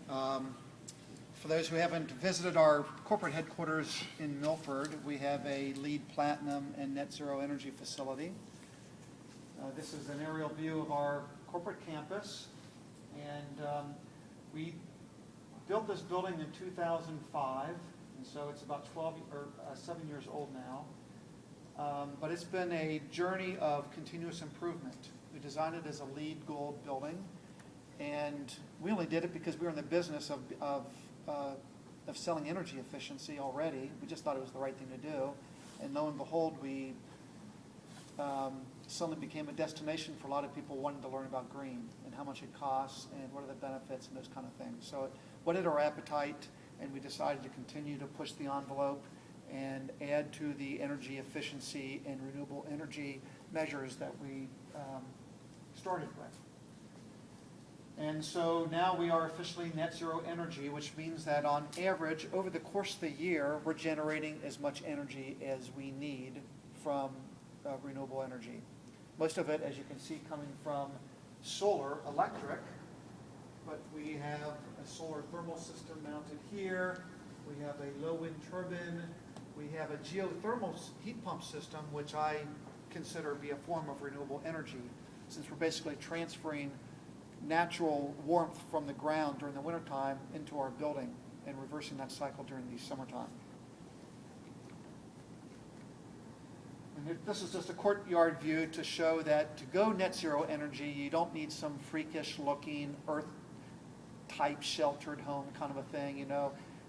For those who haven't visited our corporate headquarters in Milford, we have a LEED Platinum and Net Zero Energy facility. This is an aerial view of our corporate campus, and we built this building in 2005, and so it's about 7 years old now. But it's been a journey of continuous improvement. We designed it as a LEED Gold building, and we only did it because we were in the business of selling energy efficiency already. We just thought it was the right thing to do, and lo and behold, we suddenly became a destination for a lot of people wanting to learn about green and how much it costs and what are the benefits and those kind of things. So it whetted our appetite, and we decided to continue to push the envelope and add to the energy efficiency and renewable energy measures that we started with. And so now we are officially net zero energy, which means that on average, over the course of the year, we're generating as much energy as we need from renewable energy. Most of it, as you can see, coming from solar electric, but we have a solar thermal system mounted here. We have a low wind turbine. We have a geothermal heat pump system, which I consider to be a form of renewable energy, since we're basically transferring natural warmth from the ground during the wintertime into our building and reversing that cycle during the summertime. And this is just a courtyard view to show that to go net zero energy, you don't need some freakish looking earth type sheltered home kind of a thing.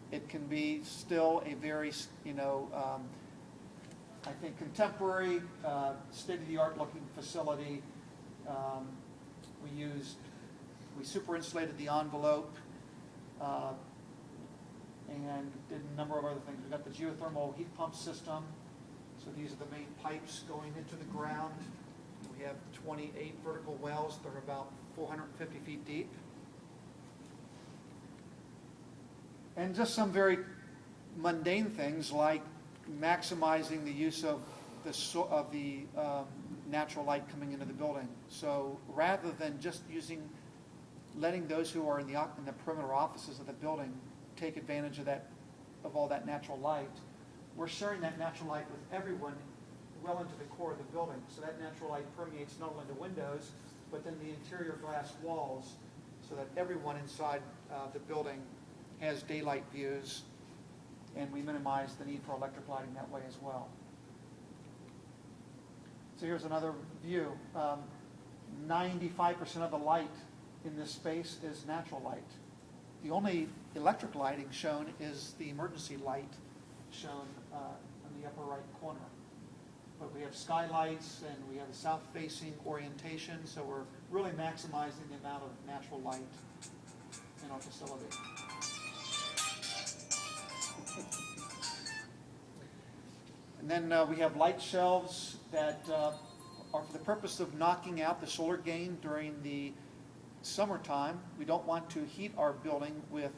It can be still a very, I think, contemporary, state-of-the-art looking facility. We super insulated the envelope and did a number of other things. We got the geothermal heat pump system. So these are the main pipes going into the ground. We have 28 vertical wells that are about 450 feet deep. And just some very mundane things like maximizing the use of the natural light coming into the building. So rather than just letting those who are in the perimeter offices of the building take advantage of all that natural light, we're sharing that natural light with everyone well into the core of the building. So that natural light permeates not only the windows, but then the interior glass walls, so that everyone inside the building has daylight views, and we minimize the need for electric lighting that way as well. So here's another view. 95% of the light in this space is natural light. The only electric lighting shown is the emergency light shown in the upper right corner. But we have skylights and we have a south-facing orientation, so we're really maximizing the amount of natural light in our facility. And then we have light shelves that are for the purpose of knocking out the solar gain during the summertime. We don't want to heat our building with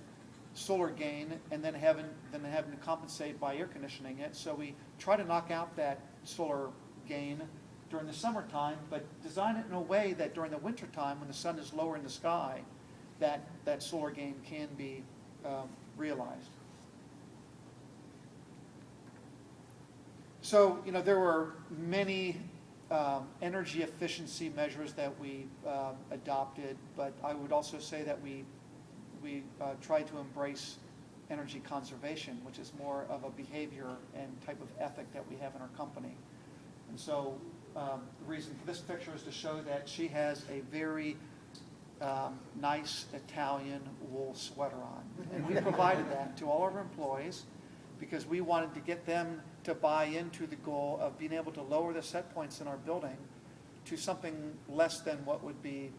solar gain and then having to compensate by air conditioning it. So we try to knock out that solar gain during the summertime, but design it in a way that during the wintertime, when the sun is lower in the sky, that solar gain can be realized. So, there were many energy efficiency measures that we adopted, but I would also say that we tried to embrace energy conservation, which is more of a behavior and type of ethic that we have in our company. And so the reason for this picture is to show that she has a very nice Italian wool sweater on. And we provided that to all of our employees because we wanted to get them to buy into the goal of being able to lower the set points in our building to something less than what would be,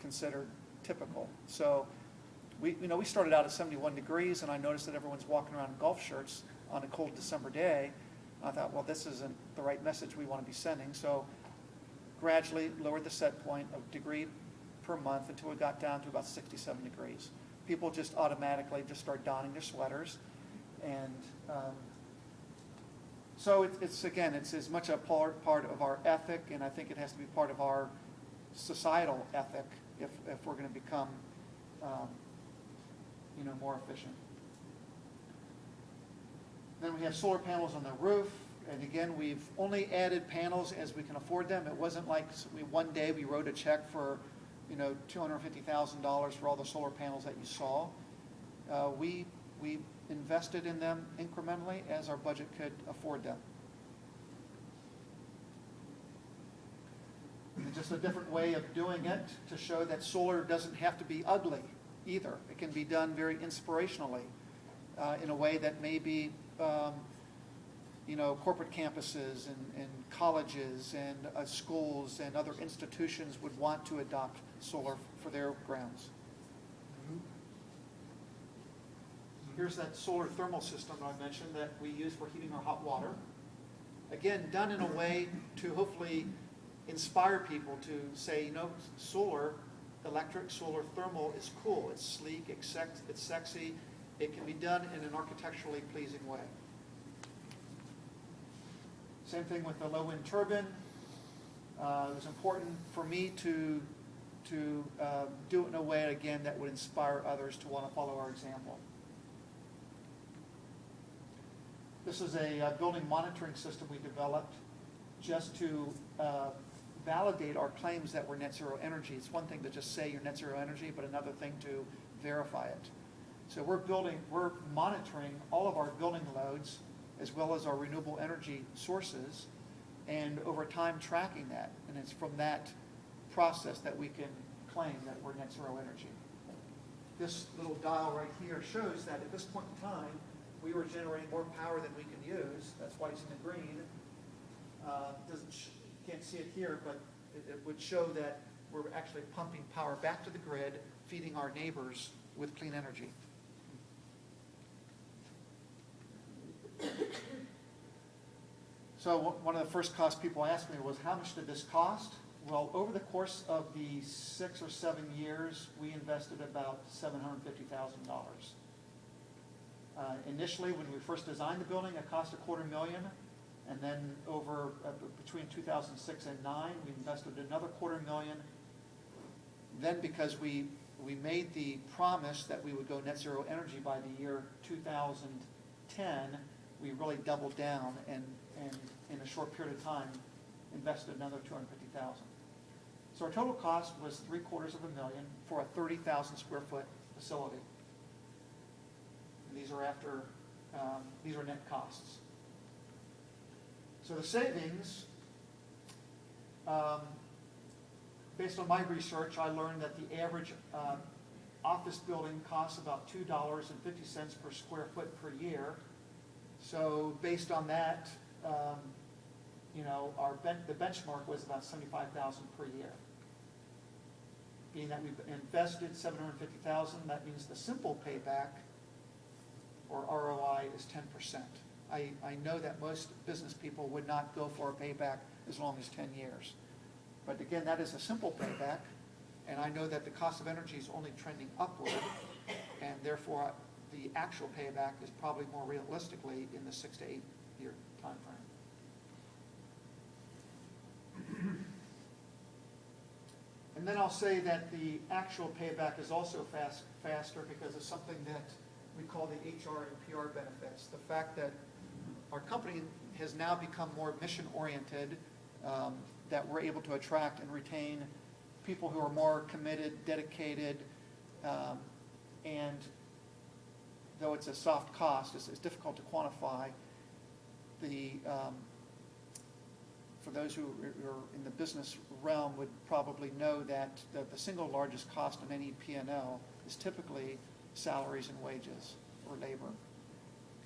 considered typical. So we started out at 71 degrees, and I noticed that everyone's walking around in golf shirts on a cold December day. I thought, well, this isn't the right message we want to be sending. So gradually lowered the set point of degree per month until we got down to about 67 degrees. People just automatically just start donning their sweaters. And so it's as much a part of our ethic, and I think it has to be part of our societal ethic if we're going to become more efficient. Then we have solar panels on the roof. And again, we've only added panels as we can afford them. It wasn't like one day we wrote a check for, $250,000 for all the solar panels that you saw. We invested in them incrementally as our budget could afford them. And just a different way of doing it to show that solar doesn't have to be ugly either. It can be done very inspirationally in a way that maybe corporate campuses and colleges and schools and other institutions would want to adopt solar for their grounds. Here's that solar thermal system that I mentioned that we use for heating our hot water. Again, done in a way to hopefully inspire people to say, solar, electric, solar thermal is cool, it's sleek, it's sexy, it can be done in an architecturally pleasing way. Same thing with the low wind turbine. It was important for me to do it in a way, again, that would inspire others to want to follow our example. This is a building monitoring system we developed just to validate our claims that we're net zero energy. It's one thing to just say you're net zero energy, but another thing to verify it. So we're monitoring all of our building loads as well as our renewable energy sources, and over time tracking that. And it's from that process that we can claim that we're net zero energy. This little dial right here shows that at this point in time, we were generating more power than we can use. That's why it's in the green. Can't see it here, but it would show that we're actually pumping power back to the grid, feeding our neighbors with clean energy. So one of the first costs people asked me was, how much did this cost? Well, over the course of the 6 or 7 years, we invested about $750,000. Initially, when we first designed the building, it cost $250,000, and then over between 2006 and 2009, we invested another $250,000. Then, because we made the promise that we would go net zero energy by the year 2010, we really doubled down and in a short period of time invested another $250,000. So our total cost was $750,000 for a 30,000 square foot facility. And these are net costs. So the savings, based on my research, I learned that the average office building costs about $2.50 per square foot per year. So based on that, the benchmark was about $75,000 per year. Being that we've invested $750,000, that means the simple payback, or ROI, is 10%. I know that most business people would not go for a payback as long as 10 years. But again, that is a simple payback, and I know that the cost of energy is only trending upward, and therefore the actual payback is probably more realistically in the 6 to 8 year time frame. And then I'll say that the actual payback is also faster because of something that we call the HR and PR benefits. The fact that our company has now become more mission-oriented, that we're able to attract and retain people who are more committed, dedicated, and though it's a soft cost, it's difficult to quantify. For those who are in the business realm would probably know that the single largest cost in any P&L is typically salaries and wages or labor.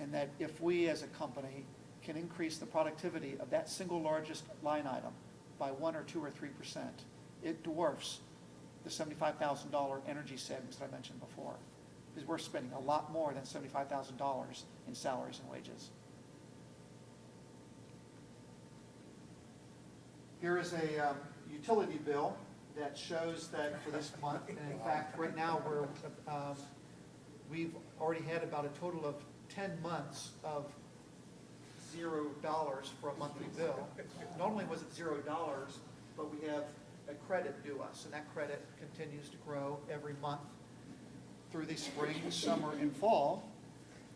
And that if we as a company can increase the productivity of that single largest line item by 1 or 2 or 3%, it dwarfs the $75,000 energy savings that I mentioned before. Because we're spending a lot more than $75,000 in salaries and wages. Here is a utility bill that shows that for this month, and in fact, right now we've already had about a total of 10 months of $0 for a monthly bill. Not only was it $0, but we have a credit due us, and that credit continues to grow every month. through the spring, summer, and fall.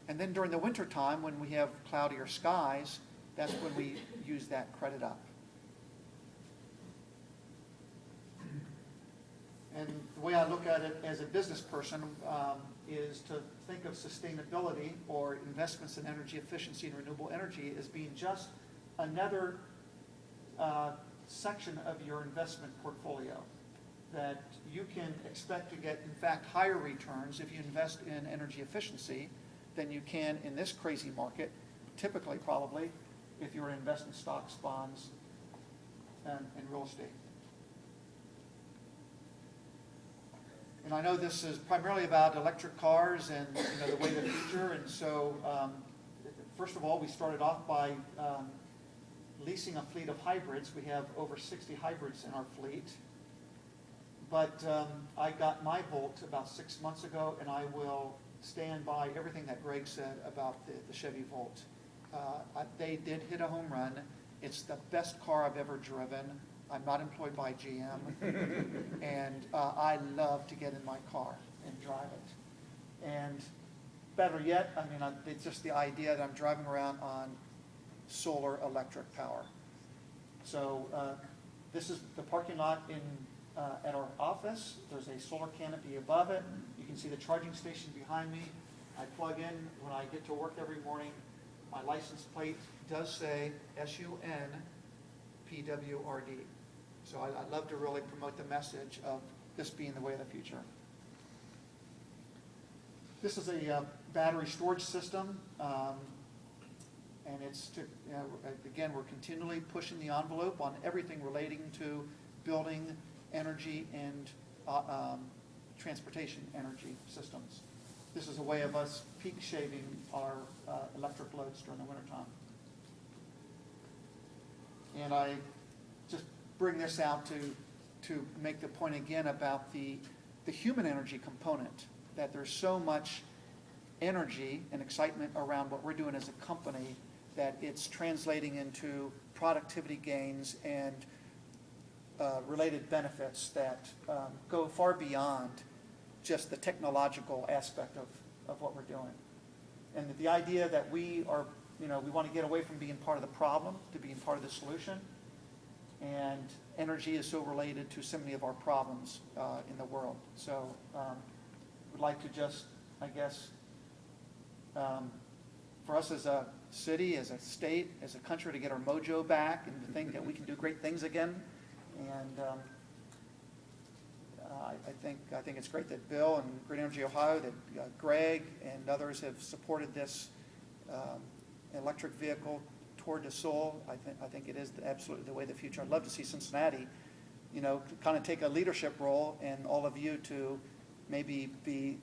And then during the winter time, when we have cloudier skies, that's when we use that credit up. And the way I look at it as a business person is to think of sustainability or investments in energy efficiency and renewable energy as being just another section of your investment portfolio that you can expect to get, in fact, higher returns if you invest in energy efficiency than you can in this crazy market, typically probably, if you were to invest in stocks, bonds, and real estate. And I know this is primarily about electric cars and the way of the future. And so, first of all, we started off by leasing a fleet of hybrids. We have over 60 hybrids in our fleet. But I got my Volt about 6 months ago, and I will stand by everything that Greg said about the Chevy Volt. They did hit a home run. It's the best car I've ever driven. I'm not employed by GM, and I love to get in my car and drive it. And better yet, I mean, it's just the idea that I'm driving around on solar electric power. So this is the parking lot at our office. There's a solar canopy above it. You can see the charging station behind me. I plug in when I get to work every morning. My license plate does say SUN PWRD. So I'd love to really promote the message of this being the way of the future. This is a battery storage system, and it's to, again, we're continually pushing the envelope on everything relating to building energy and transportation energy systems. This is a way of us peak shaving our electric loads during the wintertime. And I just bring this out to make the point again about the human energy component, that there's so much energy and excitement around what we're doing as a company that it's translating into productivity gains and related benefits that go far beyond just the technological aspect of what we're doing. And the idea that we are, we want to get away from being part of the problem to being part of the solution. And energy is so related to so many of our problems in the world. So we'd like to just, I guess, for us as a city, as a state, as a country, to get our mojo back and to think that we can do great things again. And I think it's great that Bill and Green Energy Ohio, that Greg and others have supported this electric vehicle toward the soul. I think it is absolutely the way of the future. I'd love to see Cincinnati, kind of take a leadership role, and all of you to maybe be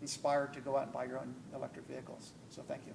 inspired to go out and buy your own electric vehicles. So thank you.